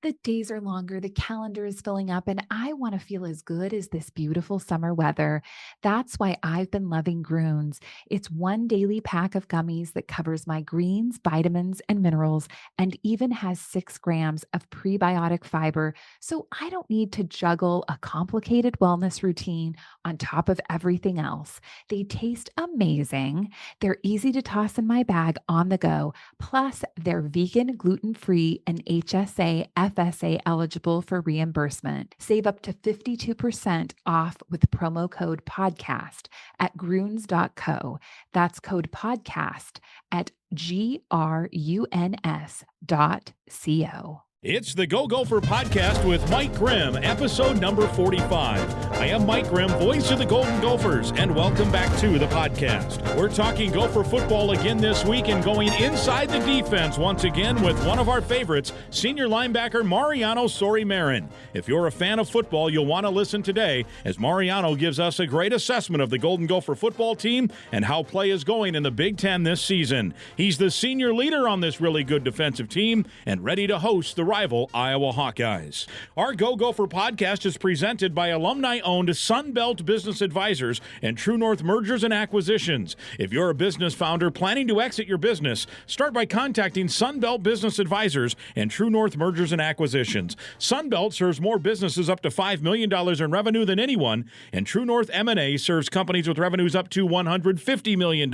The days are longer, the calendar is filling up, and I want to feel as good as this beautiful summer weather. That's why I've been loving Groons. It's one daily pack of gummies that covers my greens, vitamins, and minerals, and even has 6 grams of prebiotic fiber. So I don't need to juggle a complicated wellness routine on top of everything else. They taste amazing. They're easy to toss in my bag on the go. Plus, they're vegan, gluten-free, and HSA, FSA eligible for reimbursement. Save up to 52% off with promo code podcast at gruns.co. That's code podcast at gruns.co. It's the Go Gopher podcast with Mike Grimm, episode number 45. I am Mike Grimm, voice of the Golden Gophers, and welcome back to the podcast. We're talking Gopher football again this week and going inside the defense once again with one of our favorites, senior linebacker Mariano Sori-Marin. If you're a fan of football, you'll want to listen today as Mariano gives us a great assessment of the Golden Gopher football team and how play is going in the Big Ten this season. He's the senior leader on this really good defensive team and ready to host the rival Iowa Hawkeyes. Our Go Gopher podcast is presented by alumni-owned Sunbelt Business Advisors and True North Mergers and Acquisitions. If you're a business founder planning to exit your business, start by contacting Sunbelt Business Advisors and True North Mergers and Acquisitions. Sunbelt serves more businesses up to $5 million in revenue than anyone, and True North M&A serves companies with revenues up to $150 million.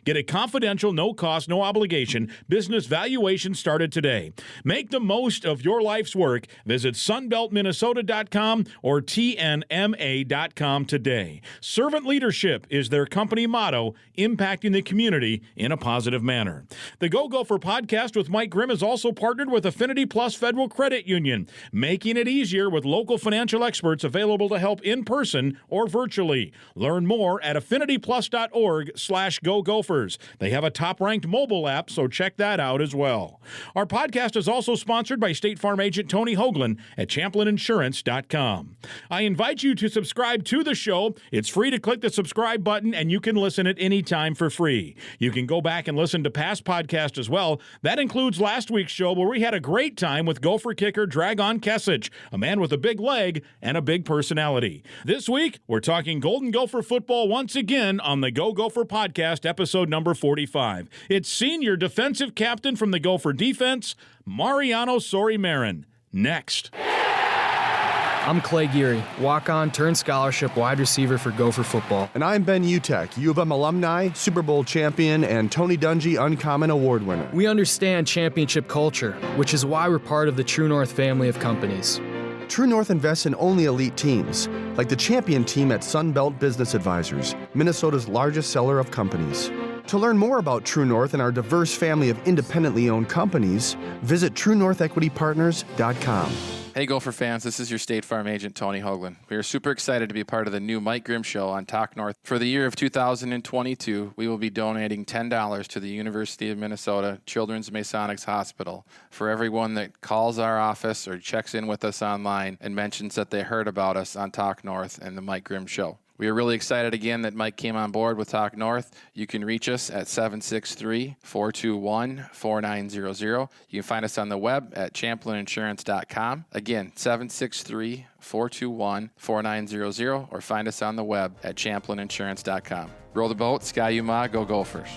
Get a confidential, no-cost, no obligation business valuation started today. Make the most of your life's work. Visit sunbeltminnesota.com or tnma.com today. Servant leadership is their company motto, impacting the community in a positive manner. The Go Gopher podcast with Mike Grimm is also partnered with Affinity Plus Federal Credit Union, making it easier with local financial experts available to help in person or virtually. Learn more at affinityplus.org/Go Gophers. They have a top-ranked mobile app, so check that out as well. Our podcast is also sponsored by State Farm agent Tony Hoagland at ChamplinInsurance.com. I invite you to subscribe to the show. It's free to click the subscribe button, and you can listen at any time for free. You can go back and listen to past podcasts as well. That includes last week's show where we had a great time with Gopher kicker Dragon Kesich, a man with a big leg and a big personality. This week, we're talking Golden Gopher football once again on the Go Gopher podcast, episode number 45. It's senior defensive captain from the Gopher defense, Mariano Sori-Marin. Next. I'm Clay Geary, walk-on turned scholarship wide receiver for Gopher football. And I'm Ben Utek, U of M alumni, Super Bowl champion, and Tony Dungy Uncommon Award winner. We understand championship culture, which is why we're part of the True North family of companies. True North invests in only elite teams, like the champion team at Sunbelt Business Advisors, Minnesota's largest seller of companies. To learn more about True North and our diverse family of independently owned companies, visit TrueNorthEquityPartners.com. Hey Gopher fans, this is your State Farm agent Tony Hoagland. We are super excited to be part of the new Mike Grimm Show on Talk North. For the year of 2022, we will be donating $10 to the University of Minnesota Children's Masonics Hospital for everyone that calls our office or checks in with us online and mentions that they heard about us on Talk North and the Mike Grimm Show. We are really excited again that Mike came on board with Talk North. You can reach us at 763-421-4900. You can find us on the web at ChamplinInsurance.com. Again, 763-421-4900, or find us on the web at ChamplinInsurance.com. Roll the boat, Sky Yuma, go Gophers.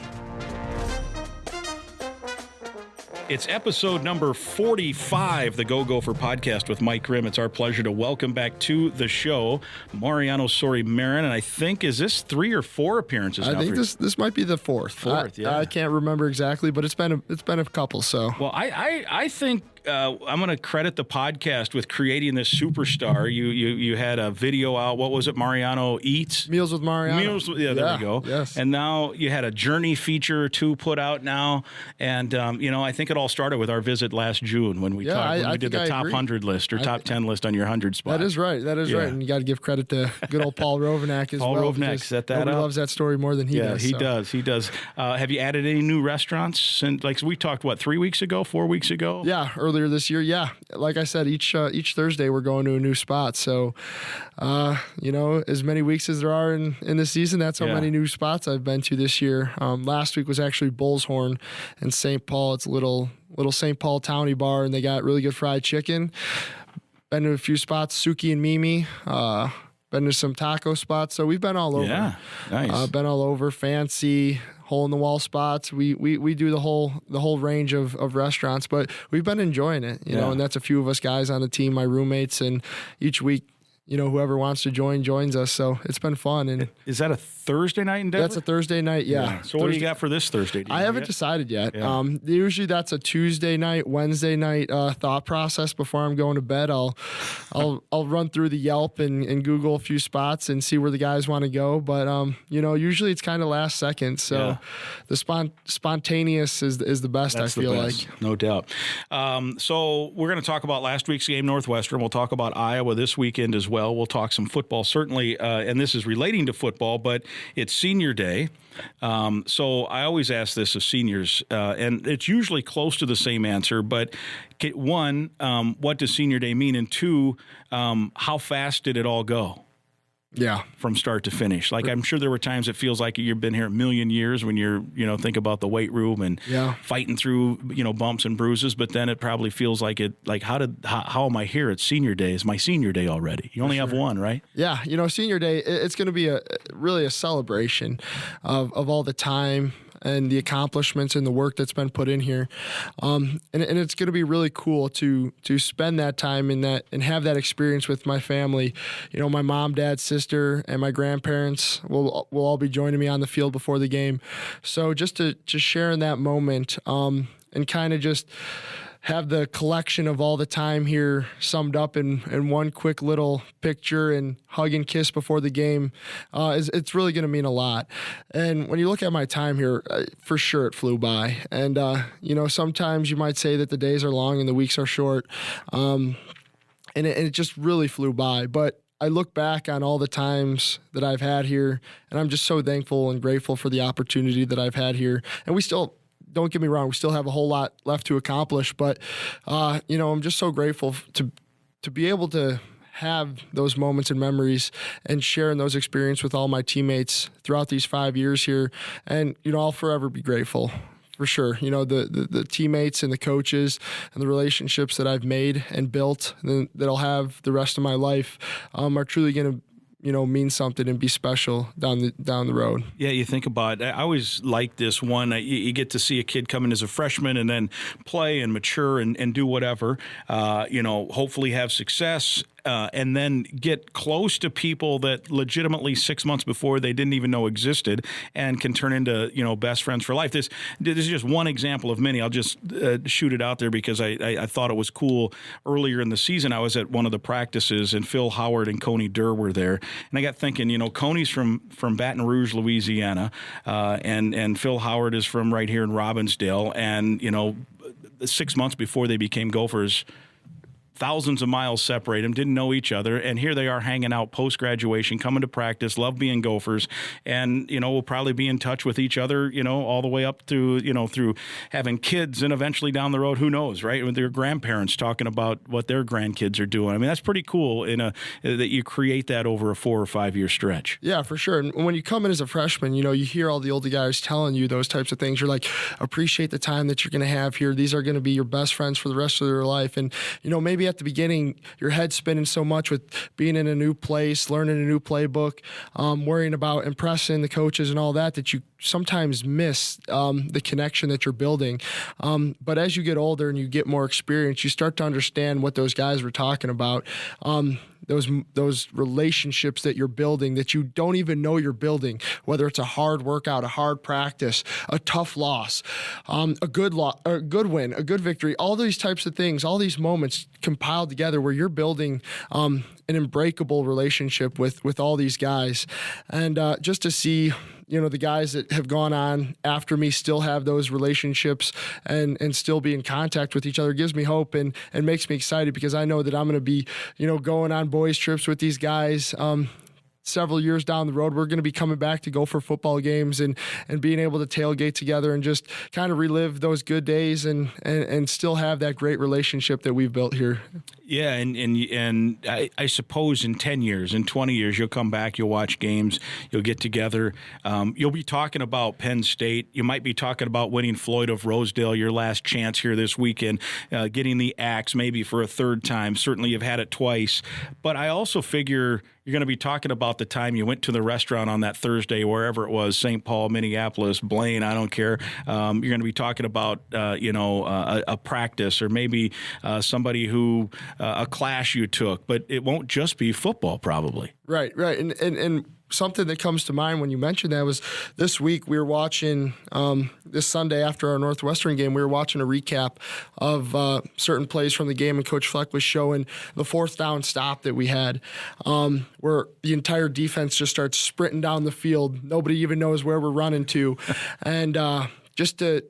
It's episode number 45, the Go Gopher podcast with Mike Grimm. It's our pleasure to welcome back to the show Mariano Sori-Marin, and I think, is this 3 or 4 appearances now? I think this might be the fourth. Yeah. I can't remember exactly, but it's been a couple. So well, I think I'm going to credit the podcast with creating this superstar. You had a video out. What was it? Mariano Eats? Meals with Mariano. Yeah, there we go. Yes. And now you had a journey feature or 2 put out now. And, I think it all started with our visit last June when we did the top 100 list or top 10 list on your 100 spot. That is right. Right. And you got to give credit to good old Paul Rovnak as well. Paul Rovnak set that up. Nobody loves that story more than he does. Yeah, he does. Have you added any new restaurants? And we talked, 4 weeks ago? Yeah, earlier earlier this year, yeah, like I said, each Thursday we're going to a new spot. So, as many weeks as there are in the season, that's how many new spots I've been to this year. Last week was actually Bullshorn in St. Paul. It's a little St. Paul towny bar, and they got really good fried chicken. Been to a few spots, Suki and Mimi. Been to some taco spots. So we've been all over. Yeah, nice. Been all over, fancy, hole in the wall spots. We do the whole range of restaurants, but we've been enjoying it, you know, and that's a few of us guys on the team, my roommates, and each week, whoever wants to joins us. So it's been fun. And is that a Thursday night in Denver? That's a Thursday night, yeah. So what do you got for this Thursday? I haven't decided yet. Yeah. Usually that's a Tuesday night, Wednesday night thought process before I'm going to bed. I'll run through the Yelp and Google a few spots and see where the guys want to go. But usually it's kind of last second. So the spontaneous is the best. That's I feel like, no doubt. So we're going to talk about last week's game, Northwestern. We'll talk about Iowa this weekend as well. We'll talk some football, certainly, and this is relating to football, but it's senior day. So I always ask this of seniors, and it's usually close to the same answer, but one, what does senior day mean? And two, how fast did it all go? Yeah. From start to finish. Like, I'm sure there were times it feels like you've been here a million years when you're, think about the weight room and fighting through, bumps and bruises. But then it probably feels like how am I here? It's senior day. It's my senior day already. You only have one, right? Yeah. Senior day, it's going to be really a celebration of all the time and the accomplishments and the work that's been put in here. And it's going to be really cool to spend that time in that and have that experience with my family. My mom, dad, sister, and my grandparents will all be joining me on the field before the game. So just to share in that moment and kind of just have the collection of all the time here summed up in one quick little picture and hug and kiss before the game, it's really going to mean a lot. And when you look at my time here, for sure it flew by. And, sometimes you might say that the days are long and the weeks are short. And it just really flew by. But I look back on all the times that I've had here, and I'm just so thankful and grateful for the opportunity that I've had here. And we still, don't get me wrong, we still have a whole lot left to accomplish, but, I'm just so grateful to be able to have those moments and memories and sharing those experiences with all my teammates throughout these 5 years here. And, I'll forever be grateful. For sure. The teammates and the coaches and the relationships that I've made and built that I'll have the rest of my life are truly going to mean something and be special down the road. Yeah, you think about it. I always like this one. You get to see a kid come in as a freshman and then play and mature and do whatever, hopefully have success. And then get close to people that legitimately 6 months before they didn't even know existed and can turn into, best friends for life. This is just one example of many. I'll just shoot it out there because I thought it was cool. Earlier in the season, I was at one of the practices and Phil Howard and Coney Durr were there. And I got thinking, Coney's from Baton Rouge, Louisiana, and Phil Howard is from right here in Robbinsdale. And, 6 months before they became Gophers, thousands of miles separate them, didn't know each other, and here they are hanging out post-graduation, coming to practice, love being Gophers, and, we'll probably be in touch with each other, all the way up to, through having kids and eventually down the road, who knows, right, with their grandparents talking about what their grandkids are doing. I mean, that's pretty cool that you create that over a 4 or 5 year stretch. Yeah, for sure. And when you come in as a freshman, you hear all the older guys telling you those types of things. You're like, appreciate the time that you're going to have here. These are going to be your best friends for the rest of their life. And, maybe at the beginning, your head's spinning so much with being in a new place, learning a new playbook, worrying about impressing the coaches and all that you sometimes miss the connection that you're building. But as you get older and you get more experience, you start to understand what those guys were talking about. Those relationships that you're building that you don't even know you're building, whether it's a hard workout, a hard practice, a tough loss, a good win, a good victory, all these types of things, all these moments compiled together where you're building an unbreakable relationship with all these guys. And just to see the guys that have gone on after me still have those relationships and still be in contact with each other gives me hope and makes me excited because I know that I'm going to be, going on boys trips with these guys, several years down the road, we're going to be coming back to Gopher football games and being able to tailgate together and just kind of relive those good days and still have that great relationship that we've built here. Yeah, and I suppose in 10 years, in 20 years, you'll come back, you'll watch games, you'll get together. You'll be talking about Penn State. You might be talking about winning Floyd of Rosedale, your last chance here this weekend, getting the axe maybe for a third time. Certainly you've had it twice. But I also figure you're going to be talking about the time you went to the restaurant on that Thursday, wherever it was, St. Paul, Minneapolis, Blaine, I don't care. You're going to be talking about, a practice or maybe somebody who, a class you took. But it won't just be football, probably. Right. And something that comes to mind when you mentioned that was this week we were watching, this Sunday after our Northwestern game, we were watching a recap of certain plays from the game, and Coach Fleck was showing the fourth down stop that we had, where the entire defense just starts sprinting down the field. Nobody even knows where we're running to. And just to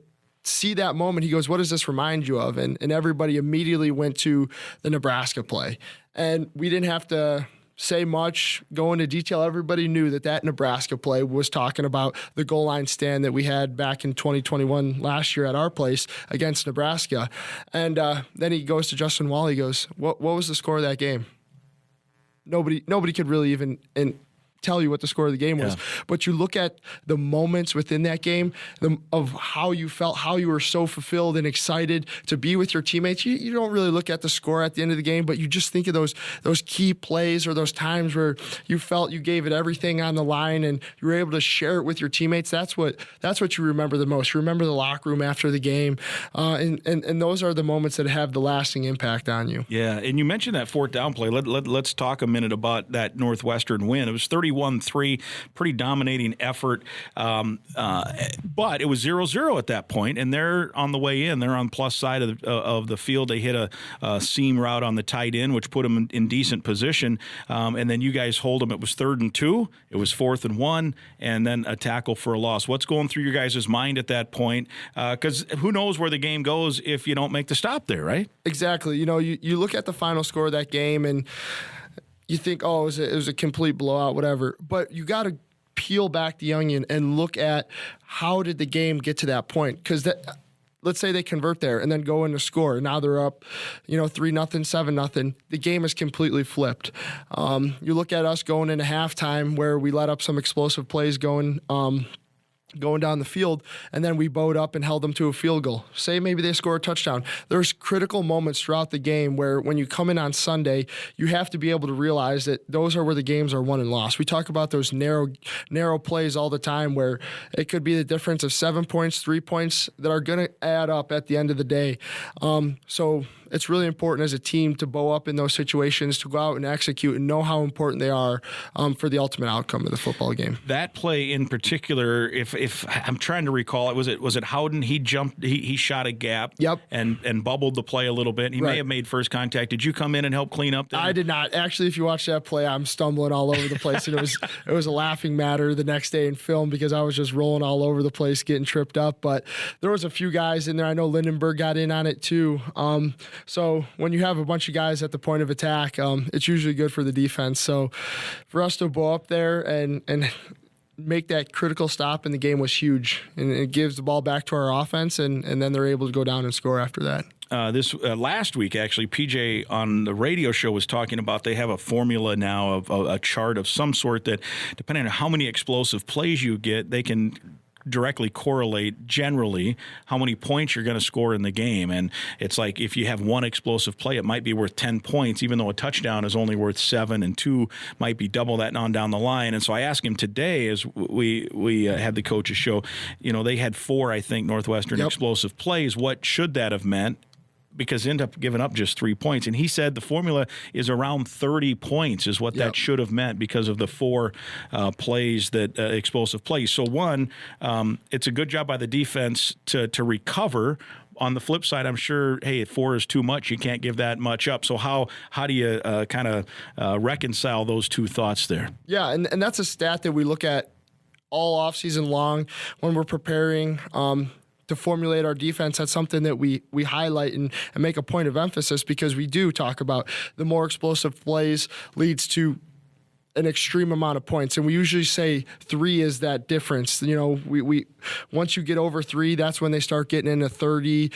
see that moment, he goes, "What does this remind you of?" And everybody immediately went to the Nebraska play. And we didn't have to say much, go into detail. Everybody knew that Nebraska play was talking about the goal line stand that we had back in 2021 last year at our place against Nebraska. And then he goes to Justin Wall. He goes, what was the score of that game? Nobody could really even tell you what the score of the game was. But you look at the moments within that game of how you felt, how you were so fulfilled and excited to be with your teammates. You don't really look at the score at the end of the game, but you just think of those key plays or those times where you felt you gave it everything on the line and you were able to share it with your teammates. That's what you remember the most. You remember the locker room after the game, and those are the moments that have the lasting impact on you. Yeah, and you mentioned that fourth down play. Let's talk a minute about that Northwestern win. It was 31-3, pretty dominating effort, but it was 0-0 at that point, and they're on the way in. They're on plus side of the field. They hit a seam route on the tight end, which put them in decent position, and then you guys hold them. It was 3rd and 2. It was 4th and 1, and then a tackle for a loss. What's going through your guys' mind at that point? Because who knows where the game goes if you don't make the stop there, right? Exactly. You look at the final score of that game and you think, oh, it was a complete blowout, whatever. But you got to peel back the onion and look at how did the game get to that point? Because let's say they convert there and then go in to score. Now they're up, 3-0, 7-0. The game is completely flipped. You look at us going into halftime where we let up some explosive plays going down the field, and then we bowed up and held them to a field goal. Say maybe they score a touchdown. There's critical moments throughout the game where when you come in on Sunday, you have to be able to realize that those are where the games are won and lost. We talk about those narrow plays all the time where it could be the difference of 7 points, 3 points that are going to add up at the end of the day. So it's really important as a team to bow up in those situations, to go out and execute and know how important they are for the ultimate outcome of the football game. That play in particular, if I'm trying to recall it, was it Howden? He jumped, he shot a gap, yep, and bubbled the play a little bit. He may have made first contact. Did you come in and help clean up there? I did not. Actually, if you watch that play, I'm stumbling all over the place, and it was a laughing matter the next day in film because I was just rolling all over the place, getting tripped up. But there was a few guys in there. I know Lindenberg got in on it too. So when you have a bunch of guys at the point of attack, it's usually good for the defense. So for us to go up there and make that critical stop in the game was huge. And it gives the ball back to our offense, and then they're able to go down and score after that. This last week, actually, PJ on the radio show was talking about they have a formula now of a chart of some sort that, depending on how many explosive plays you get, they can directly correlate generally how many points you're going to score in the game. And it's like if you have one explosive play, it might be worth 10 points, even though a touchdown is only worth 7, and 2 might be double that on down the line. And so I asked him today as we had the coaches show, they had 4, I think, Northwestern explosive plays. What should that have meant? Because end up giving up just 3 points. And he said the formula is around 30 points is what that should have meant because of the 4 plays, that explosive plays. So one, it's a good job by the defense to recover. On the flip side, I'm sure, if 4 is too much, you can't give that much up. So how do you kind of reconcile those two thoughts there? Yeah, and that's a stat that we look at all offseason long when we're preparing to formulate our defense. That's something that we highlight and make a point of emphasis because we do talk about the more explosive plays leads to an extreme amount of points, and we usually say 3 is that difference. We once you get over 3, that's when they start getting into 30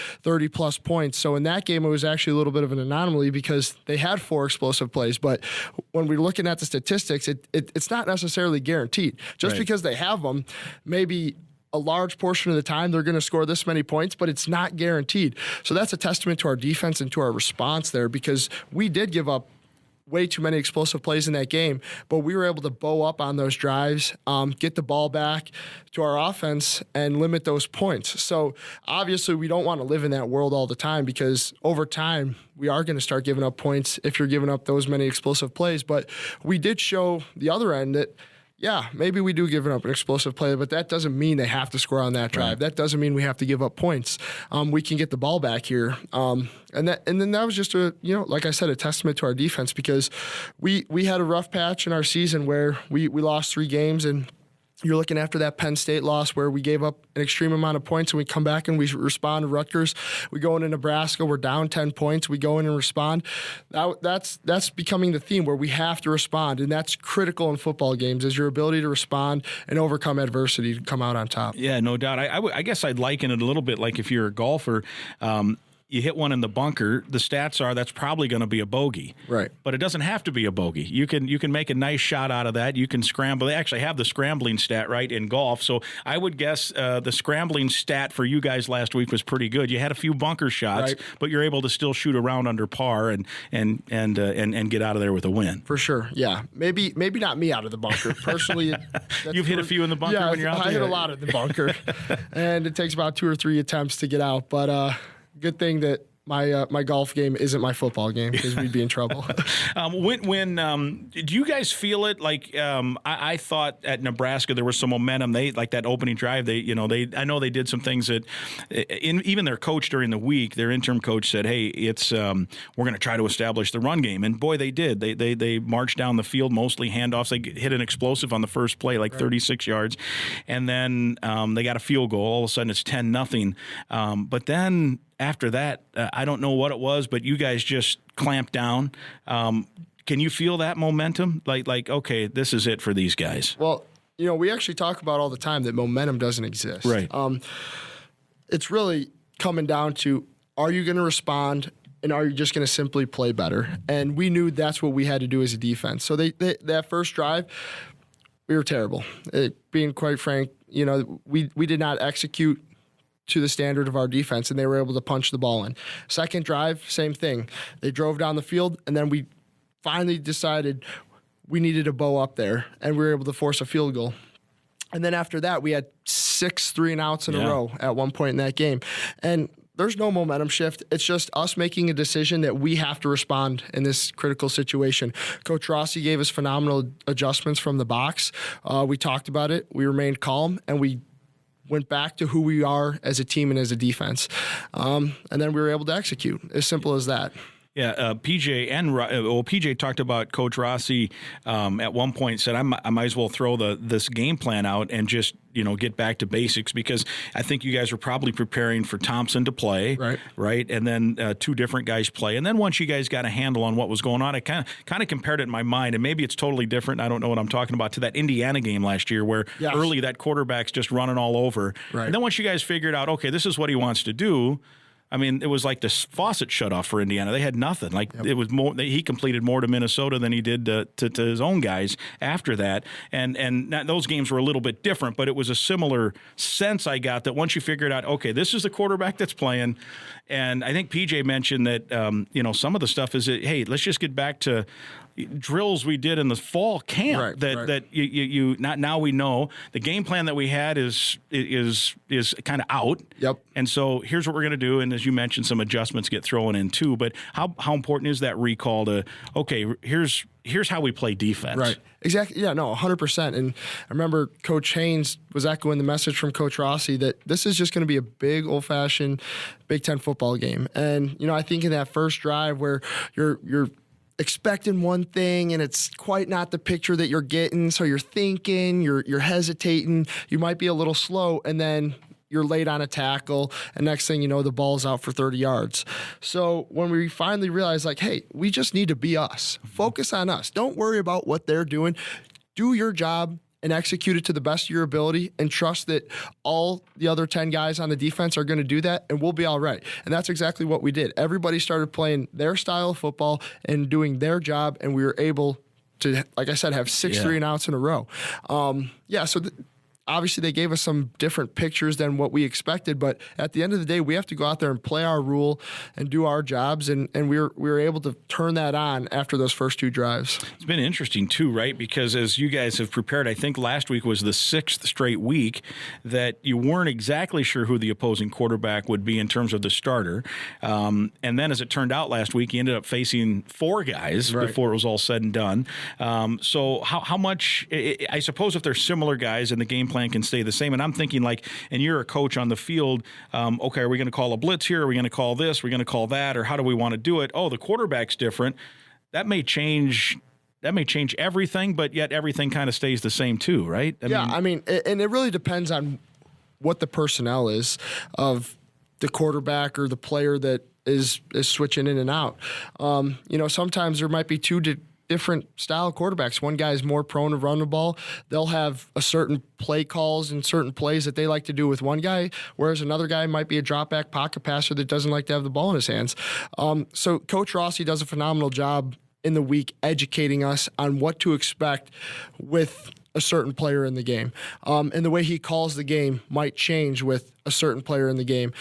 plus points. So in that game, it was actually a little bit of an anomaly because they had 4 explosive plays. But when we're looking at the statistics, it's not necessarily guaranteed. Just because they have them, maybe a large portion of the time they're going to score this many points, but it's not guaranteed. So that's a testament to our defense and to our response there, because we did give up way too many explosive plays in that game, but we were able to bow up on those drives, get the ball back to our offense and limit those points. So obviously we don't want to live in that world all the time, because over time we are going to start giving up points if you're giving up those many explosive plays. But we did show the other end that, yeah, maybe we do give up an explosive play, but that doesn't mean they have to score on that drive. Right. That doesn't mean we have to give up points. We can get the ball back here. And then that was just like I said, a testament to our defense, because we had a rough patch in our season where we lost 3 games, and you're looking after that Penn State loss where we gave up an extreme amount of points, and we come back and we respond to Rutgers. We go into Nebraska, we're down 10 points. We go in and respond. That's becoming the theme, where we have to respond, and that's critical in football games, is your ability to respond and overcome adversity to come out on top. Yeah, no doubt. I guess I'd liken it a little bit like if you're a golfer. You hit one in the bunker, the stats are that's probably going to be a bogey. Right. But it doesn't have to be a bogey. You can make a nice shot out of that. You can scramble. They actually have the scrambling stat, right, in golf. So I would guess the scrambling stat for you guys last week was pretty good. You had a few bunker shots, right, but you're able to still shoot around under par and get out of there with a win. For sure. Yeah. Maybe not me out of the bunker. Personally, you've hit a few in the bunker when you're out there. I hit a lot in the bunker. And it takes about 2 or 3 attempts to get out. But good thing that my golf game isn't my football game, because we'd be in trouble. Do you guys feel it? Like I thought at Nebraska there was some momentum. They like that opening drive. I know they did some things that even their coach during the week, their interim coach said, "Hey, it's we're going to try to establish the run game." And boy, they did. They marched down the field, mostly handoffs. They hit an explosive on the first play, like 36 yards, and then they got a field goal. All of a sudden, it's 10-0. But then after that, I don't know what it was, but you guys just clamped down. Can you feel that momentum? Like, okay, this is it for these guys. Well, we actually talk about all the time that momentum doesn't exist. Right. It's really coming down to, are you going to respond, and are you just going to simply play better? And we knew that's what we had to do as a defense. So that first drive, we were terrible. Being quite frank, we did not execute to the standard of our defense, and they were able to punch the ball in. Second drive, same thing. They drove down the field, and then we finally decided we needed to bow up there, and we were able to force a field goal. And then after that, we had 6 3-and-outs in a row at one point in that game. And there's no momentum shift. It's just us making a decision that we have to respond in this critical situation. Coach Rossi gave us phenomenal adjustments from the box. We talked about it. We remained calm, and we went back to who we are as a team and as a defense. And then we were able to execute. As simple as that. Yeah, PJ talked about Coach Rossi at one point, said, I might as well throw this game plan out and just, get back to basics, because I think you guys were probably preparing for Thompson to play, right? And then 2 different guys play. And then once you guys got a handle on what was going on, I kind of compared it in my mind, and maybe it's totally different, I don't know what I'm talking about, to that Indiana game last year where early that quarterback's just running all over. Right. And then once you guys figured out, okay, this is what he wants to do, I mean, it was like the faucet shut off for Indiana. They had nothing. It was more. He completed more to Minnesota than he did to his own guys after that. And those games were a little bit different, but it was a similar sense I got that once you figured out, okay, this is the quarterback that's playing. And I think PJ mentioned that some of the stuff is that, hey, let's just get back to drills we did in the fall camp. Now we know the game plan that we had is kind of out. Yep. And so here's what we're going to do. And as you mentioned, some adjustments get thrown in too. But how important is that recall to, okay, here's how we play defense? Right. Exactly. Yeah, no, 100%. And I remember Coach Haynes was echoing the message from Coach Rossi that this is just going to be a big old-fashioned Big Ten football game. And, I think in that first drive where you're expecting one thing and it's quite not the picture that you're getting, so you're thinking, you're hesitating, you might be a little slow, and then you're late on a tackle, and next thing you know, the ball's out for 30 yards. So when we finally realized, like, hey, we just need to be us. Focus on us. Don't worry about what they're doing. Do your job and execute it to the best of your ability, and trust that all the other 10 guys on the defense are going to do that, and we'll be all right. And that's exactly what we did. Everybody started playing their style of football and doing their job, and we were able to, like I said, have 6 3-and-outs in a row. So obviously they gave us some different pictures than what we expected, but at the end of the day, we have to go out there and play our rule and do our jobs, and we were able to turn that on after those first 2 drives. It's been interesting too, right? Because as you guys have prepared, I think last week was the 6th straight week that you weren't exactly sure who the opposing quarterback would be in terms of the starter. And then as it turned out last week, you ended up facing 4 guys before it was all said and done. So how much, I suppose if they're similar guys and the game plan can stay the same. And I'm thinking, like, and you're a coach on the field, okay, are we going to call a blitz here? Are we going to call this? Are we going to call that? Or how do we want to do it? Oh, the quarterback's different. That may change everything, but yet everything kind of stays the same too, right? I mean, and it really depends on what the personnel is of the quarterback or the player that is switching in and out. Sometimes there might be 2 different style quarterbacks. One guy is more prone to run the ball. They'll have a certain play calls and certain plays that they like to do with one guy, whereas another guy might be a drop back pocket passer that doesn't like to have the ball in his hands. So Coach Rossi does a phenomenal job in the week educating us on what to expect with a certain player in the game. And the way he calls the game might change with a certain player in the game.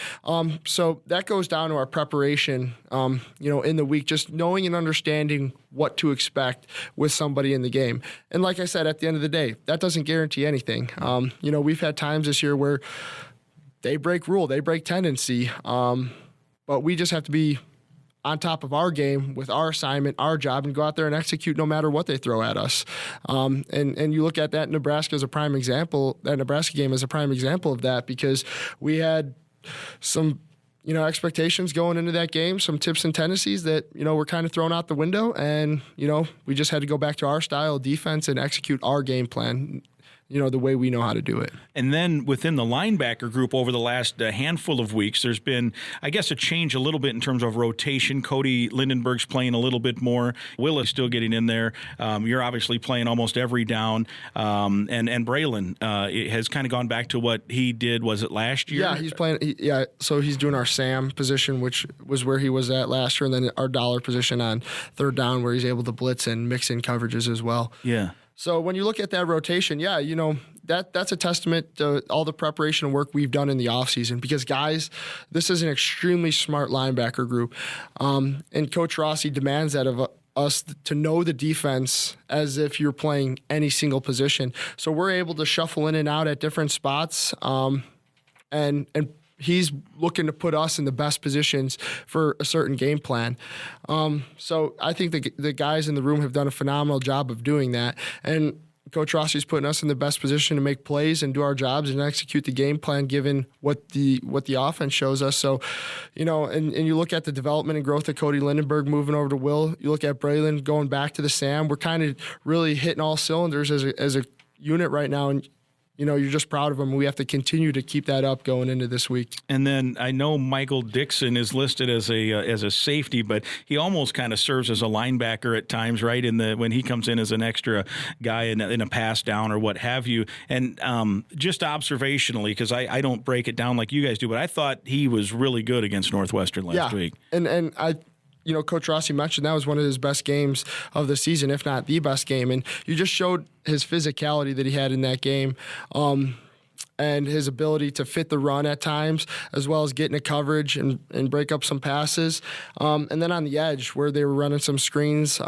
So that goes down to our preparation, in the week, just knowing and understanding what to expect with somebody in the game. And like I said, at the end of the day, that doesn't guarantee anything. We've had times this year where they break rule, they break tendency, but we just have to be on top of our game with our assignment, our job, and go out there and execute no matter what they throw at us. And you look at that Nebraska as a prime example, that Nebraska game is a prime example of that, because we had some, expectations going into that game, some tips and tendencies that, were kind of thrown out the window. And, we just had to go back to our style of defense and execute our game plan, the way we know how to do it. And then within the linebacker group over the last handful of weeks, there's been, I guess, a change a little bit in terms of rotation. Cody Lindenberg's playing a little bit more. Will is still getting in there. You're obviously playing almost every down. And Braylon has kind of gone back to what he did, was it last year? Yeah, he's playing. So he's doing our Sam position, which was where he was at last year, and then our dollar position on third down, where he's able to blitz and mix in coverages as well. Yeah. So when you look at that rotation, that's a testament to all the preparation and work we've done in the offseason, because, guys, this is an extremely smart linebacker group. And Coach Rossi demands that of us to know the defense as if you're playing any single position. So we're able to shuffle in and out at different spots, and he's looking to put us in the best positions for a certain game plan. So I think the guys in the room have done a phenomenal job of doing that. And Coach Rossi's putting us in the best position to make plays and do our jobs and execute the game plan given what the offense shows us. So, and you look at the development and growth of Cody Lindenberg moving over to Will. You look at Braylon going back to the Sam. We're kind of really hitting all cylinders as a unit right now. And you're just proud of them. We have to continue to keep that up going into this week. And then I know Michael Dixon is listed as a safety, but he almost kind of serves as a linebacker at times, right? When he comes in as an extra guy in a pass down or what have you. And just observationally, because I don't break it down like you guys do, but I thought he was really good against Northwestern last week. And I. Coach Rossi mentioned that was one of his best games of the season, if not the best game. And you just showed his physicality that he had in that game, and his ability to fit the run at times, as well as get into coverage and break up some passes. And then on the edge, where they were running some screens,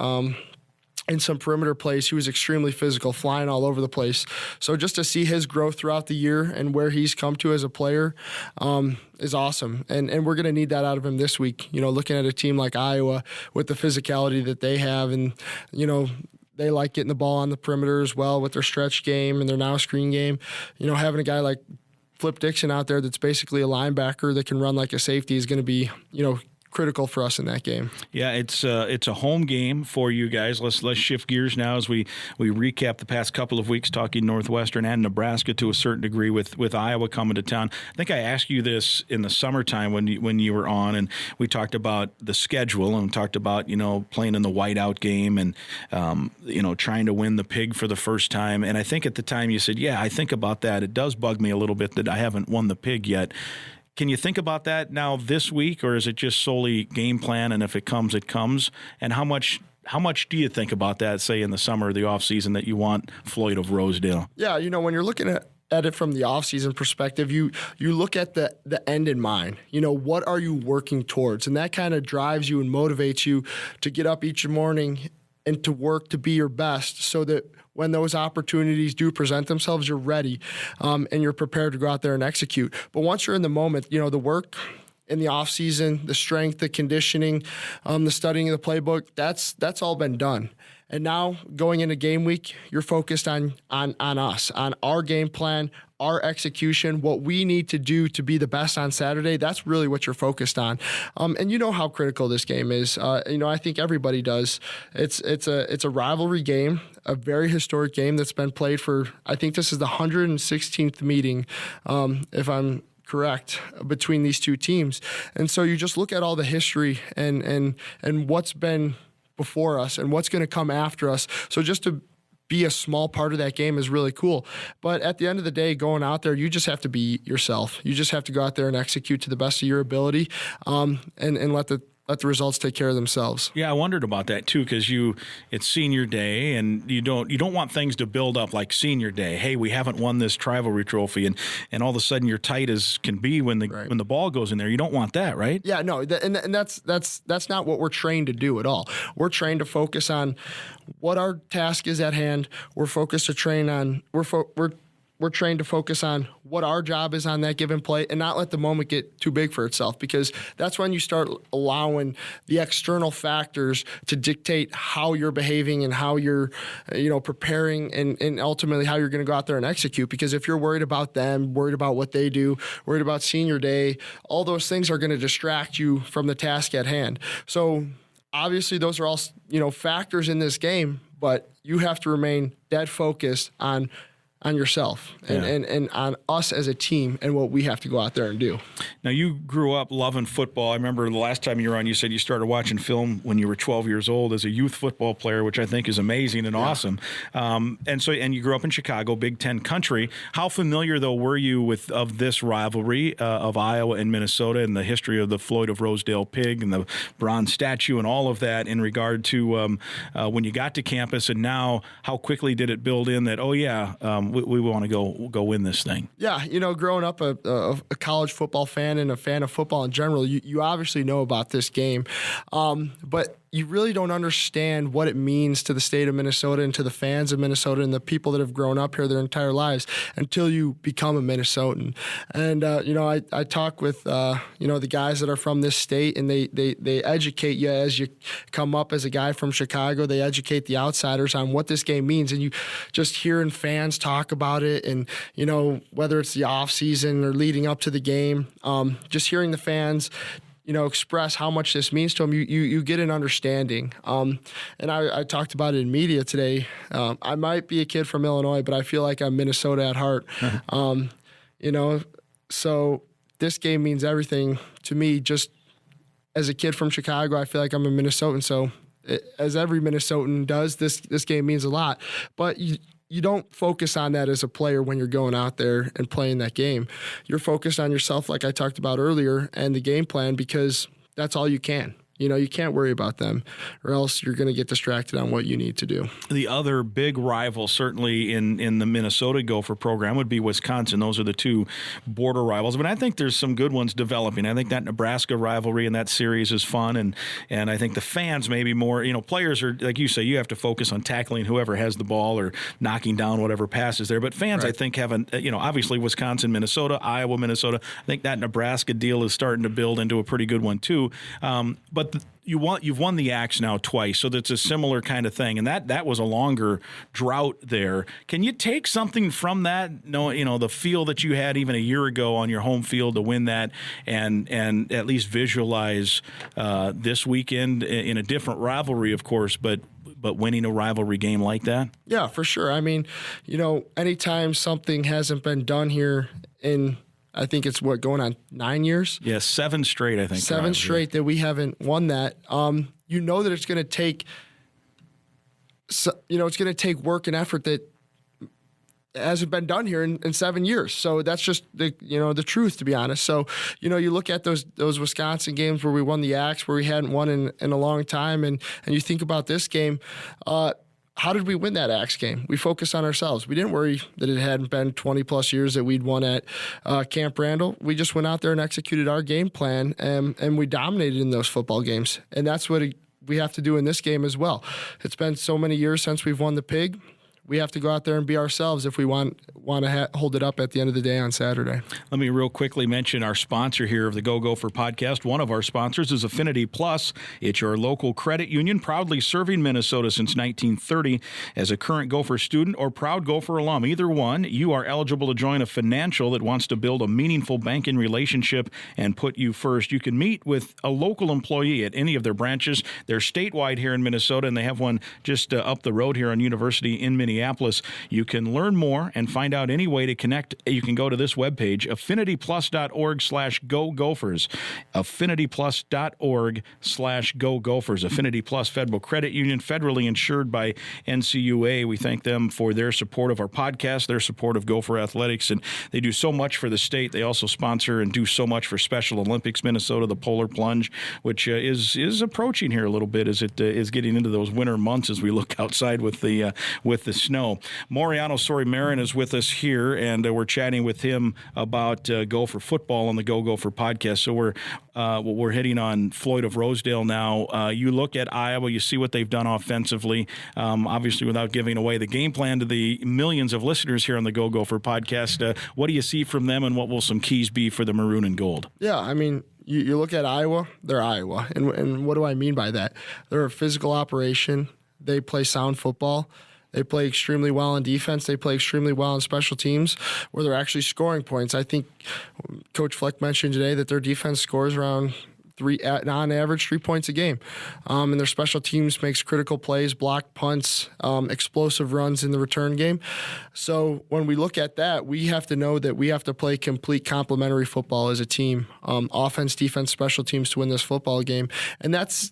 in some perimeter plays, he was extremely physical, flying all over the place. So just to see his growth throughout the year and where he's come to as a player is awesome. And we're going to need that out of him this week. Looking at a team like Iowa with the physicality that they have, and, they like getting the ball on the perimeter as well with their stretch game and their now screen game. Having a guy like Flip Dixon out there that's basically a linebacker that can run like a safety is going to be, critical for us in that game. Yeah, it's a home game for you guys. Let's shift gears now as we recap the past couple of weeks, talking Northwestern and Nebraska to a certain degree with Iowa coming to town. I think I asked you this in the summertime when you were on, and we talked about the schedule and talked about playing in the whiteout game and trying to win the Pig for the first time. And I think at the time you said, yeah, I think about that. It does bug me a little bit that I haven't won the Pig yet. Can you think about that now this week, or is it just solely game plan, and if it comes, it comes? And how much do you think about that, say, in the summer or the offseason, that you want Floyd of Rosedale? Yeah, when you're looking at it from the offseason perspective, you look at the end in mind. What are you working towards? And that kind of drives you and motivates you to get up each morning and to work to be your best, so that when those opportunities do present themselves, you're ready and you're prepared to go out there and execute. But once you're in the moment, the work in the offseason, the strength, the conditioning, the studying of the playbook, that's all been done. And now going into game week, you're focused on us, on our game plan, our execution, what we need to do to be the best on Saturday. That's really what you're focused on. And you know how critical this game is. I think everybody does. It's a rivalry game, a very historic game that's been played for, I think this is the 116th meeting, if I'm correct, between these two teams. And so you just look at all the history and what's been before us and what's going to come after us. So just to be a small part of that game is really cool. But at the end of the day, going out there, you just have to be yourself. You just have to go out there and execute to the best of your ability, and let the results take care of themselves. Yeah, I wondered about that too, because it's senior day, and you don't want things to build up like senior day. Hey, we haven't won this rivalry trophy, and all of a sudden you're tight as can be when the ball goes in there. You don't want that, right? Yeah, no, and that's not what we're trained to do at all. We're trained to focus on what our task is at hand. We're focused to train on we're trained to focus on what our job is on that given play and not let the moment get too big for itself, because that's when you start allowing the external factors to dictate how you're behaving and how you're preparing and ultimately how you're going to go out there and execute. Because if you're worried about them, worried about what they do, worried about senior day, all those things are going to distract you from the task at hand. So obviously those are all factors in this game, but you have to remain dead focused on yourself and on us as a team and what we have to go out there and do. Now, you grew up loving football. I remember the last time you were on, you said you started watching film when you were 12 years old as a youth football player, which I think is amazing and awesome. And you grew up in Chicago, Big Ten country. How familiar, though, were you of this rivalry of Iowa and Minnesota and the history of the Floyd of Rosedale Pig and the bronze statue and all of that in regard to when you got to campus, and now how quickly did it build in that, we want to go win this thing? Yeah, growing up a college football fan and a fan of football in general, you obviously know about this game, but you really don't understand what it means to the state of Minnesota and to the fans of Minnesota and the people that have grown up here their entire lives until you become a Minnesotan. And, I talk with, the guys that are from this state, and they educate you as you come up as a guy from Chicago. They educate the outsiders on what this game means. And you just hearing fans talk about it and, whether it's the off season or leading up to the game, just hearing the fans express how much this means to them, you get an understanding. And I talked about it in media today. I might be a kid from Illinois, but I feel like I'm Minnesota at heart. So this game means everything to me. Just as a kid from Chicago, I feel like I'm a Minnesotan. So as every Minnesotan does, this game means a lot. But you don't focus on that as a player when you're going out there and playing that game. You're focused on yourself, like I talked about earlier, and the game plan, because that's all you can. You can't worry about them, or else you're going to get distracted on what you need to do. The other big rival, certainly in the Minnesota Gopher program, would be Wisconsin. Those are the two border rivals. But I think there's some good ones developing. I think that Nebraska rivalry in that series is fun, and I think the fans maybe more. Players are, like you say, you have to focus on tackling whoever has the ball or knocking down whatever passes there. But fans, right, I think, have obviously Wisconsin, Minnesota, Iowa, Minnesota. I think that Nebraska deal is starting to build into a pretty good one too. But but you've won the Axe now twice, so that's a similar kind of thing, and that was a longer drought there. Can you take something from that? The feel that you had even a year ago on your home field to win that, and at least visualize this weekend in a different rivalry, of course, but winning a rivalry game like that? Yeah, for sure. I mean, anytime something hasn't been done here in, I think it's going on 9 years? Yeah, 7 straight, I think. 7 straight that we haven't won that. That it's going to take, it's going to take work and effort that hasn't been done here in 7 years. So that's just the truth, to be honest. So, you look at those Wisconsin games where we won the Axe, where we hadn't won in a long time, and you think about this game, how did we win that Axe game? We focused on ourselves. We didn't worry that it hadn't been 20 plus years that we'd won at Camp Randall. We just went out there and executed our game plan, and we dominated in those football games. And that's what we have to do in this game as well. It's been so many years since we've won the Pig. We have to go out there and be ourselves if we want to hold it up at the end of the day on Saturday. Let me real quickly mention our sponsor here of the Go Gopher podcast. One of our sponsors is Affinity Plus. It's your local credit union, proudly serving Minnesota since 1930. As a current Gopher student or proud Gopher alum, either one, you are eligible to join a financial that wants to build a meaningful banking relationship and put you first. You can meet with a local employee at any of their branches. They're statewide here in Minnesota, and they have one just up the road here on University in Minneapolis. You can learn more and find out any way to connect. You can go to this webpage, affinityplus.org/go Gophers. affinityplus.org/go Gophers. Affinity Plus Federal Credit Union, federally insured by NCUA. We thank them for their support of our podcast, their support of Gopher Athletics, and they do so much for the state. They also sponsor and do so much for Special Olympics Minnesota, the Polar Plunge, which is approaching here a little bit as it is getting into those winter months as we look outside with the snow. Mariano Sori-Marin is with us here, and we're chatting with him about Gopher football on the Go Gopher podcast. So we're hitting on Floyd of Rosedale now. You look at Iowa, you see what they've done offensively, obviously without giving away the game plan to the millions of listeners here on the Go Gopher podcast. What do you see from them, and what will some keys be for the maroon and gold? Yeah, I mean, you look at Iowa, they're Iowa. And what do I mean by that? They're a physical operation. They play sound football. They play extremely well on defense. They play extremely well on special teams where they're actually scoring points. I think Coach Fleck mentioned today that their defense scores around on average 3 points a game. And their special teams makes critical plays, block punts, explosive runs in the return game. So when we look at that, we have to know that we have to play complete complementary football as a team, offense, defense, special teams to win this football game. And that's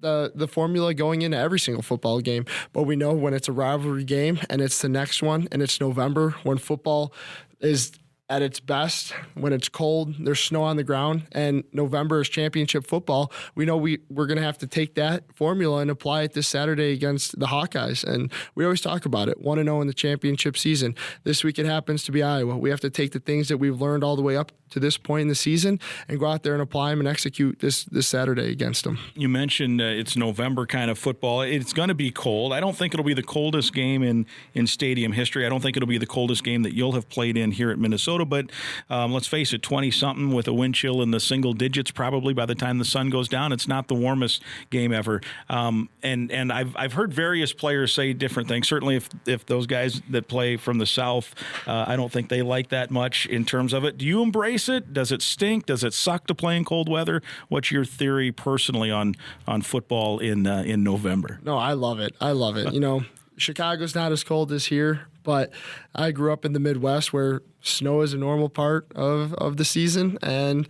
the formula going into every single football game. But we know when it's a rivalry game and it's the next one and it's November, when football is at its best, when it's cold, there's snow on the ground, and November is championship football, we know we're going to have to take that formula and apply it this Saturday against the Hawkeyes. And we always talk about it, 1-0 in the championship season. This week it happens to be Iowa. We have to take the things that we've learned all the way up to this point in the season and go out there and apply them and execute this Saturday against them. You mentioned it's November kind of football. It's going to be cold. I don't think it'll be the coldest game in stadium history. I don't think it'll be the coldest game that you'll have played in here at Minnesota, but let's face it, 20-something with a wind chill in the single digits probably by the time the sun goes down. It's not the warmest game ever. And I've heard various players say different things. Certainly if those guys that play from the South, I don't think they like that much in terms of it. Do you embrace it? Does it stink? Does it suck to play in cold weather? What's your theory personally on football in November? No, I love it. I love it. Chicago's not as cold as here, but I grew up in the Midwest where snow is a normal part of the season, and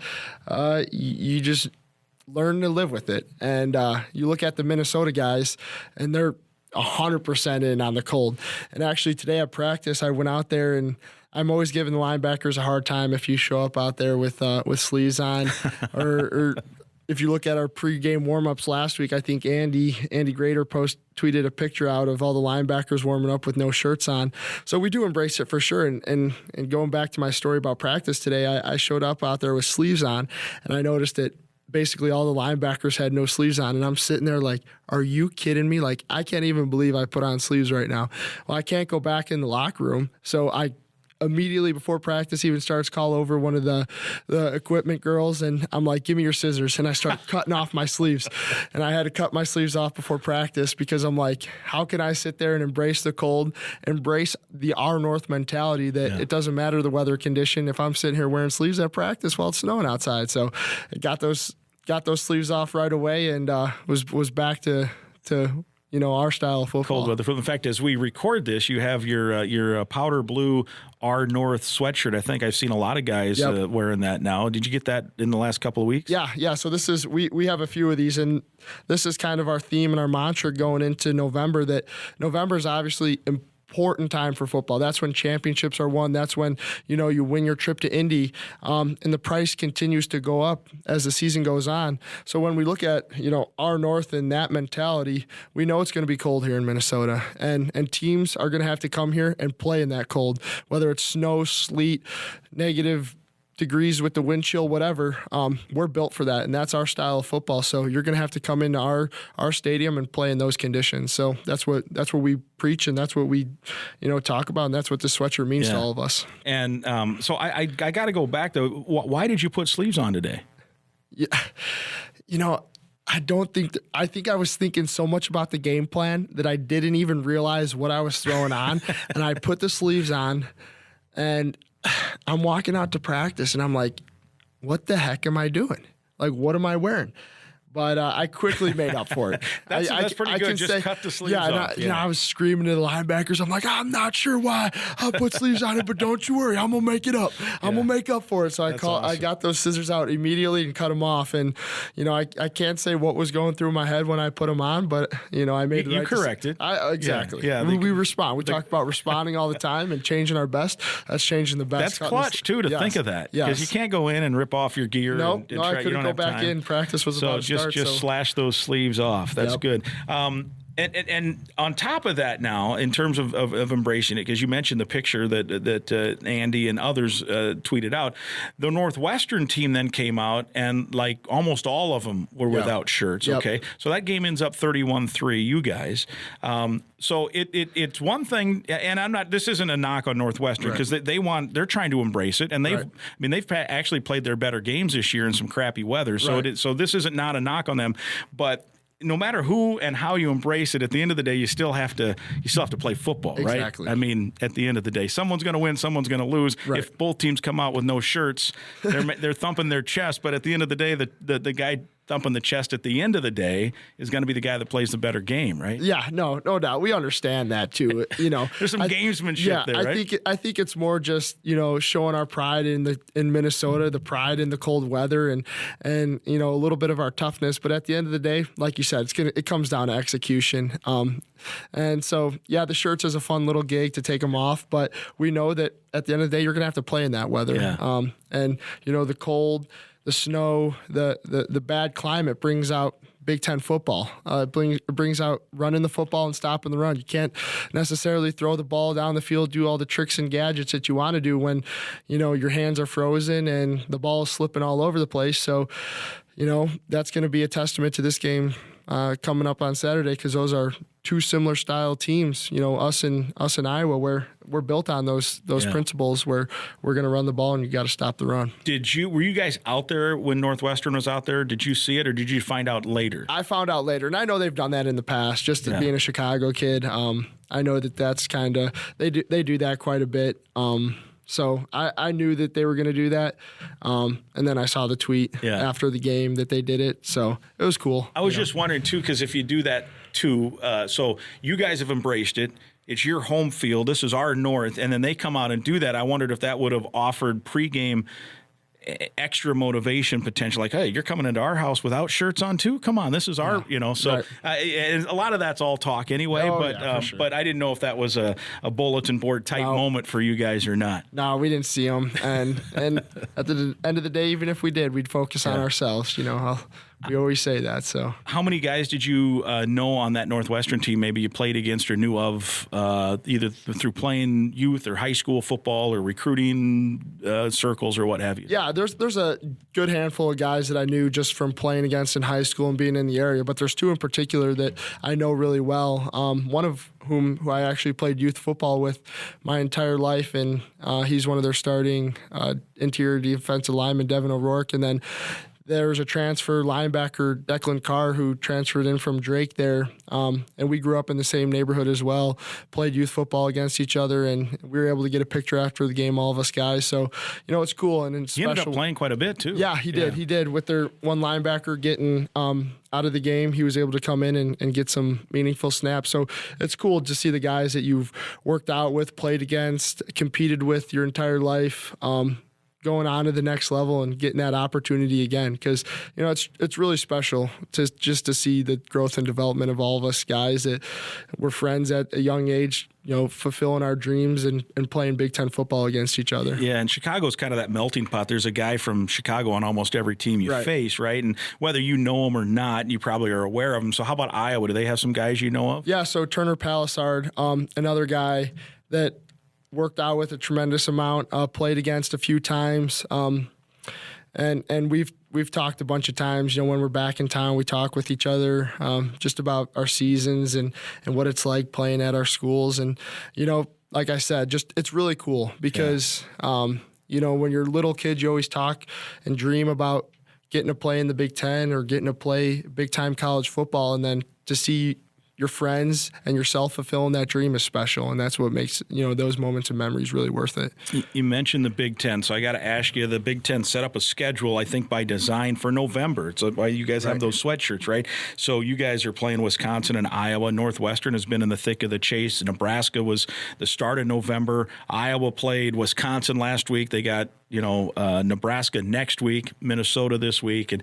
you just learn to live with it. And you look at the Minnesota guys, and they're 100% in on the cold. And actually today at practice, I went out there, and I'm always giving the linebackers a hard time if you show up out there with sleeves on, or if you look at our pregame warm-ups last week, I think Andy Grader tweeted a picture out of all the linebackers warming up with no shirts on. So we do embrace it for sure. And going back to my story about practice today, I showed up out there with sleeves on, and I noticed that basically all the linebackers had no sleeves on. And I'm sitting there like, are you kidding me? Like, I can't even believe I put on sleeves right now. Well, I can't go back in the locker room. So I immediately before practice even starts, call over one of the equipment girls, and I'm like, give me your scissors. And I start cutting off my sleeves. And I had to cut my sleeves off before practice because I'm like, how can I sit there and embrace the cold, embrace the our North mentality that it doesn't matter the weather condition if I'm sitting here wearing sleeves at practice while it's snowing outside. So I got those sleeves off right away and was back to our style of football. Cold weather. In fact, as we record this, you have your powder blue Our North sweatshirt. I think I've seen a lot of guys wearing that now. Did you get that in the last couple of weeks? Yeah. So this is we have a few of these, and this is kind of our theme and our mantra going into November. That November is obviously important time for football. That's when championships are won. That's when you win your trip to Indy, and the price continues to go up as the season goes on. So when we look at our North and that mentality, we know it's going to be cold here in Minnesota, and teams are going to have to come here and play in that cold, whether it's snow, sleet, negative degrees with the wind chill, whatever. We're built for that, and that's our style of football. So you're going to have to come into our stadium and play in those conditions. So that's what we preach, and that's what we talk about, and that's what the sweatshirt means to all of us. And so I got to go back though. Why did you put sleeves on today? Yeah, I think I was thinking so much about the game plan that I didn't even realize what I was throwing on, and I put the sleeves on, and I'm walking out to practice, and I'm like, what the heck am I doing? Like, what am I wearing? But I quickly made up for it. That's pretty good. Just cut the sleeves off. I was screaming to the linebackers. I'm like, I'm not sure why I put sleeves on it, but don't you worry. I'm going to make it up. I'm going to make up for it. So I got those scissors out immediately and cut them off. And, I can't say what was going through my head when I put them on, but, I made it right. You corrected. Exactly. Yeah, we respond. We talk about responding all the time and changing our best. That's changing the best. That's clutch, too, to think of that. Because you can't go in and rip off your gear. No, I couldn't go back in. Practice was about to start. Just slash those sleeves off. That's good. And on top of that now, in terms of embracing it, because you mentioned the picture that Andy and others tweeted out, the Northwestern team then came out and like almost all of them were without shirts. Okay, so that game ends up 31-3. You guys. So it's one thing, and this isn't a knock on Northwestern because they're trying to embrace it, and they've actually played their better games this year in some crappy weather. So so this isn't not a knock on them, but no matter who and how you embrace it, at the end of the day, you still have to play football, right? Exactly. I mean, at the end of the day, someone's going to win, someone's going to lose. Right. If both teams come out with no shirts, they're thumping their chest. But at the end of the day, the guy thumping the chest at the end of the day is going to be the guy that plays the better game, right? Yeah, no doubt. We understand that too. There's some gamesmanship there, right? I think it's more just showing our pride in Minnesota, the pride in the cold weather, and a little bit of our toughness. But at the end of the day, like you said, it comes down to execution. And so the shirts is a fun little gig to take them off, but we know that at the end of the day, you're going to have to play in that weather. Yeah. And the cold, the snow, the bad climate brings out Big Ten football. It brings out running the football and stopping the run. You can't necessarily throw the ball down the field, do all the tricks and gadgets that you want to do when, your hands are frozen and the ball is slipping all over the place. So, that's going to be a testament to this game coming up on Saturday, because those are two similar style teams. Us and Iowa, where we're built on those principles where we're going to run the ball and you got to stop the run. Were you guys out there when Northwestern was out there? Did you see it, or did you find out later? I found out later, and I know they've done that in the past. Just being a Chicago kid, I know that's kind of they do that quite a bit. So I knew that they were going to do that, and then I saw the tweet after the game that they did it. So it was cool. I was just wondering too, because if you do that too, so you guys have embraced it. It's your home field. This is our North, and then they come out and do that. I wondered if that would have offered pregame extra motivation potential, like, hey, you're coming into our house without shirts on too? Come on, this is our, so a lot of that's all talk anyway, but I didn't know if that was a bulletin board type moment for you guys or not. No, we didn't see them, and at the end of the day, even if we did, we'd focus on ourselves. We always say that. So, how many guys did you know on that Northwestern team maybe you played against or knew of either through playing youth or high school football or recruiting circles or what have you? Yeah, there's a good handful of guys that I knew just from playing against in high school and being in the area, but there's two in particular that I know really well. One of who I actually played youth football with my entire life, and he's one of their starting interior defensive linemen, Devin O'Rourke, and then there's a transfer linebacker, Declan Carr, who transferred in from Drake there. And we grew up in the same neighborhood as well, played youth football against each other, and we were able to get a picture after the game, all of us guys. So, it's cool. And it's he ended up playing quite a bit, too. Yeah, he did. He did. With their one linebacker getting out of the game, he was able to come in and get some meaningful snaps. So it's cool to see the guys that you've worked out with, played against, competed with your entire life, going on to the next level and getting that opportunity again, because it's really special to see the growth and development of all of us guys that were friends at a young age, fulfilling our dreams and playing Big Ten football against each other. Yeah, and Chicago's kind of that melting pot. There's a guy from Chicago on almost every team you face, right? And whether you know him or not, you probably are aware of him. So how about Iowa? Do they have some guys you know of? Yeah, so Turner Palisard, another guy that worked out with a tremendous amount, played against a few times, and we've talked a bunch of times. When we're back in town, we talk with each other just about our seasons and what it's like playing at our schools. And like I said, just it's really cool because when you're little kids, you always talk and dream about getting to play in the Big Ten or getting to play big time college football, and then to see your friends and yourself fulfilling that dream is special, and that's what makes those moments and memories really worth it. You mentioned the Big Ten, so I got to ask you: the Big Ten set up a schedule, I think, by design for November. It's why you guys have those sweatshirts, right? So you guys are playing Wisconsin and Iowa. Northwestern has been in the thick of the chase. Nebraska was the start of November. Iowa played Wisconsin last week. They got Nebraska next week, Minnesota this week, and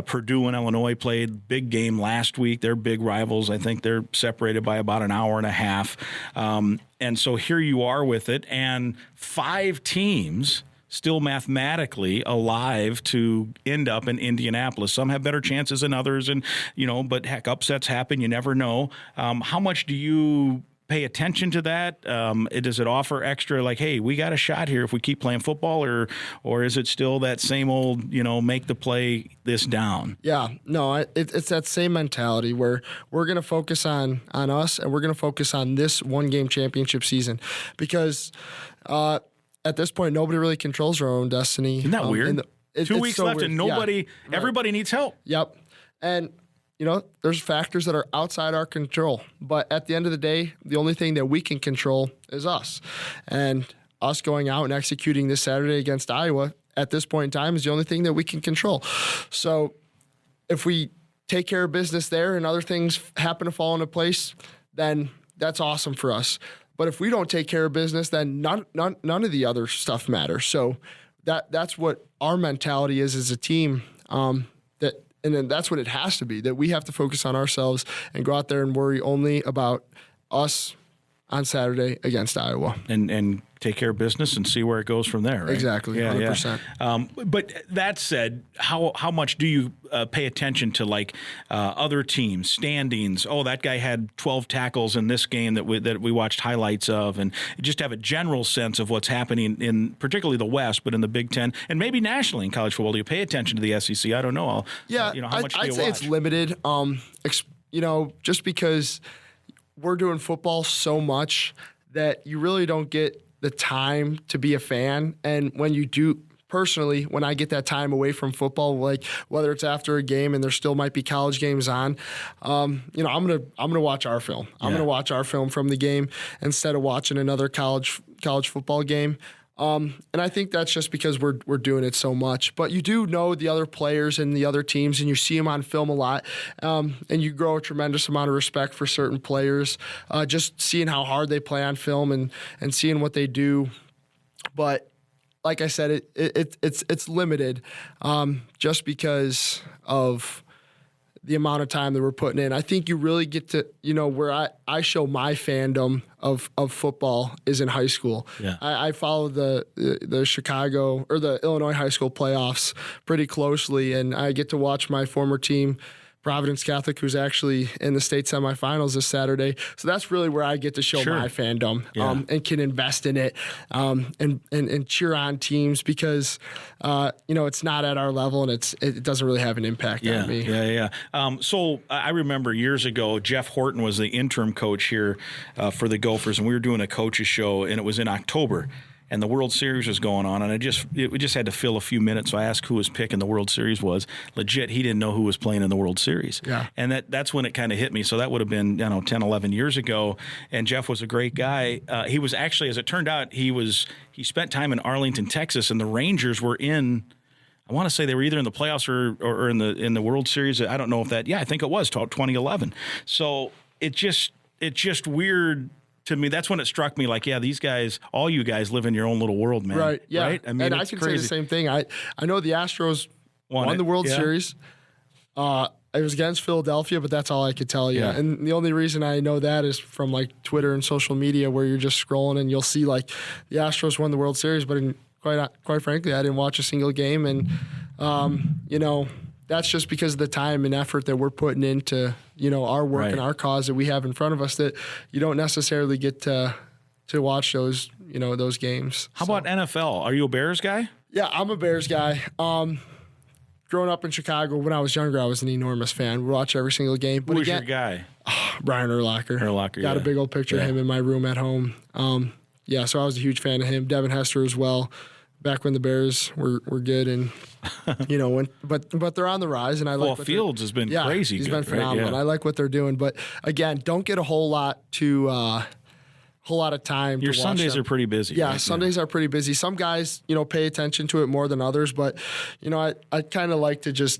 Purdue and Illinois played big game last week. They're big rivals. I think they're separated by about an hour and a half. And so here you are with it, and 5 teams still mathematically alive to end up in Indianapolis. Some have better chances than others, and but heck, upsets happen. You never know. How much do you pay attention to that? Does it offer extra, like, hey, we got a shot here if we keep playing football, or is it still that same old, make the play this down? Yeah, no, it's that same mentality where we're going to focus on us, and we're going to focus on this one-game championship season, because at this point, nobody really controls their own destiny. Isn't that weird? 2 weeks so left, weird. And everybody needs help. Yep. And there's factors that are outside our control. But at the end of the day, the only thing that we can control is us. And us going out and executing this Saturday against Iowa at this point in time is the only thing that we can control. So if we take care of business there and other things happen to fall into place, then that's awesome for us. But if we don't take care of business, then none of the other stuff matters. So that's what our mentality is as a team. And then that's what it has to be, that we have to focus on ourselves and go out there and worry only about us on Saturday against Iowa. And take care of business and see where it goes from there, right? Exactly, 100%. Yeah. But that said, how much do you pay attention to other teams, standings? Oh, that guy had 12 tackles in this game that we watched highlights of, and just have a general sense of what's happening in particularly the West, but in the Big Ten and maybe nationally in college football. Do you pay attention to the SEC? I don't know. How much do you I'd say watch? it's limited. Just because we're doing football so much that you really don't get the time to be a fan. And when you do, personally, when I get that time away from football, like whether it's after a game and there still might be college games on, I'm gonna watch our film. I'm gonna watch our film from the game instead of watching another college football game. And I think that's just because we're doing it so much. But you do know the other players and the other teams, and you see them on film a lot, and you grow a tremendous amount of respect for certain players, just seeing how hard they play on film and seeing what they do. But like I said, it's limited just because of the amount of time that we're putting in. I think you really get to, where I show my fandom of football is in high school. Yeah. I follow the Chicago or the Illinois high school playoffs pretty closely, and I get to watch my former team, Providence Catholic, who's actually in the state semifinals this Saturday. So that's really where I get to show my fandom and can invest in it and cheer on teams because, it's not at our level and it doesn't really have an impact on me. Yeah. So I remember years ago, Jeff Horton was the interim coach here for the Gophers, and we were doing a coaches show, and it was in October. And the World Series was going on, and we just had to fill a few minutes. So I asked who his pick in the World Series was. Legit, he didn't know who was playing in the World Series. Yeah. And that's when it kind of hit me. So that would have been 10, 11 years ago. And Jeff was a great guy. He was actually, as it turned out, he spent time in Arlington, Texas, and the Rangers were in. I want to say they were either in the playoffs or in the World Series. I don't know if that. Yeah, I think it was 2011. So it just weird. To me, that's when it struck me like, these guys, all you guys live in your own little world, man. Right, yeah. Right? I mean, and I can say the same thing. I know the Astros won the World Series. It was against Philadelphia, but that's all I could tell you. Yeah. And the only reason I know that is from like Twitter and social media where you're just scrolling and you'll see like the Astros won the World Series, but quite frankly, I didn't watch a single game. And, that's just because of the time and effort that we're putting into, our work and our cause that we have in front of us that you don't necessarily get to watch those, those games. How about NFL? Are you a Bears guy? Yeah, I'm a Bears guy. Growing up in Chicago, when I was younger, I was an enormous fan. We watch every single game. But Who was your guy? Brian Urlacher. Got a big old picture of him in my room at home. So I was a huge fan of him. Devin Hester as well. Back when the Bears were good, and but they're on the rise, and I like. Fields has been crazy. He's good, been phenomenal. Right? Yeah. And I like what they're doing, but again, don't get a whole lot of time. Your to watch Sundays them. are pretty busy. Yeah, right? Sundays are pretty busy. Some guys, pay attention to it more than others, but I kind of like to just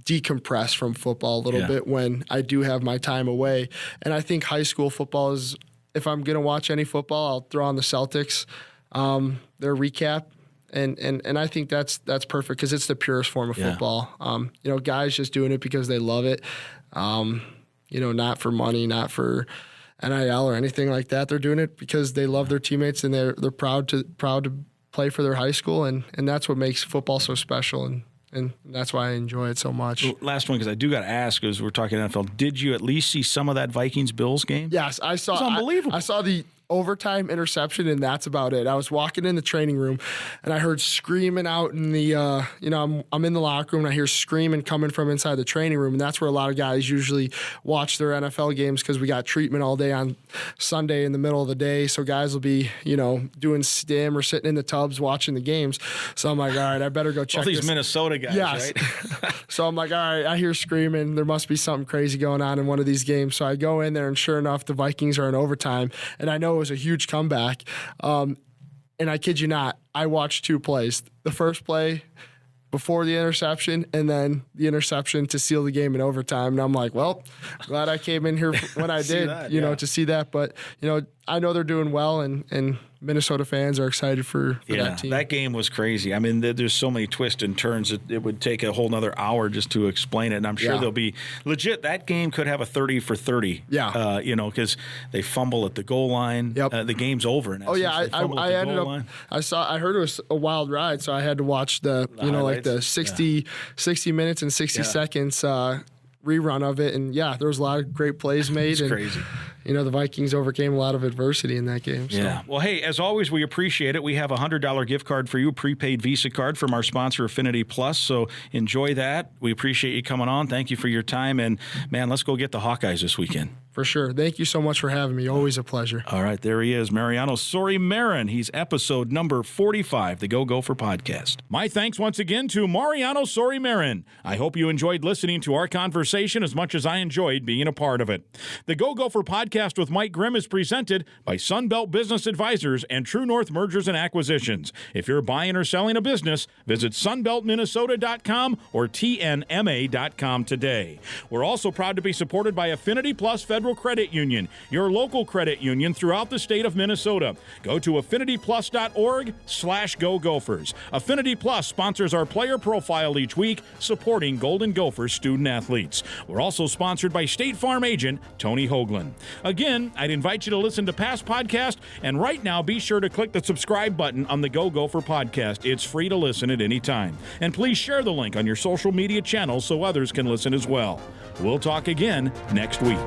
decompress from football a little bit when I do have my time away. And I think high school football is, if I'm going to watch any football, I'll throw on the Celtics, their recap. And I think that's perfect because it's the purest form of football. Guys just doing it because they love it. Not for money, not for NIL or anything like that. They're doing it because they love their teammates and they're proud to play for their high school, and that's what makes football so special. And that's why I enjoy it so much. Last one, because I do got to ask, as we're talking NFL, did you at least see some of that Vikings-Bills game? Yes, I saw. It's unbelievable. I saw the overtime interception, and that's about it. I was walking in the training room, and I heard screaming out in the, I'm in the locker room, and I hear screaming coming from inside the training room, and that's where a lot of guys usually watch their NFL games because we got treatment all day on Sunday in the middle of the day, so guys will be, doing stim or sitting in the tubs watching the games. So I'm like, all right, I better go check all these this. Minnesota guys, right? So I'm like, all right, I hear screaming. There must be something crazy going on in one of these games. So I go in there, and sure enough, the Vikings are in overtime, and I know it was a huge comeback. And I kid you not, I watched two plays. The first play before the interception, and then the interception to seal the game in overtime. And I'm like, well, glad I came in here when I did, to see that. But, I know they're doing well, and Minnesota fans are excited for that team. That game was crazy. I mean, there's so many twists and turns that it would take a whole nother hour just to explain it. And I'm sure there'll be legit. That game could have a 30 for 30. Yeah. Because they fumble at the goal line. Yep. The game's over. I ended up. I heard it was a wild ride, so I had to watch the the 60 minutes and 60 seconds rerun of it, and there was a lot of great plays made. It's crazy. The Vikings overcame a lot of adversity in that game. So. Yeah. Well, hey, as always, we appreciate it. We have a $100 gift card for you, a prepaid Visa card from our sponsor, Affinity Plus. So enjoy that. We appreciate you coming on. Thank you for your time. And, man, let's go get the Hawkeyes this weekend. For sure. Thank you so much for having me. Always a pleasure. All right, there he is, Mariano Sori-Marin. He's episode number 45, the Go Gopher podcast. My thanks once again to Mariano Sori-Marin. I hope you enjoyed listening to our conversation as much as I enjoyed being a part of it. The Go Gopher podcast with Mike Grimm is presented by Sunbelt Business Advisors and True North Mergers and Acquisitions. If you're buying or selling a business, visit sunbeltminnesota.com or tnma.com today. We're also proud to be supported by Affinity Plus Federal Federal Credit Union, your local credit union throughout the state of Minnesota. Go to affinityplus.org/Go Gophers. Affinity Plus sponsors our player profile each week, supporting Golden Gopher student athletes. We're also sponsored by State Farm agent Tony Hoagland. Again, I'd invite you to listen to past podcasts, and right now be sure to click the subscribe button on the Go Gopher podcast. It's free to listen at any time. And please share the link on your social media channels so others can listen as well. We'll talk again next week.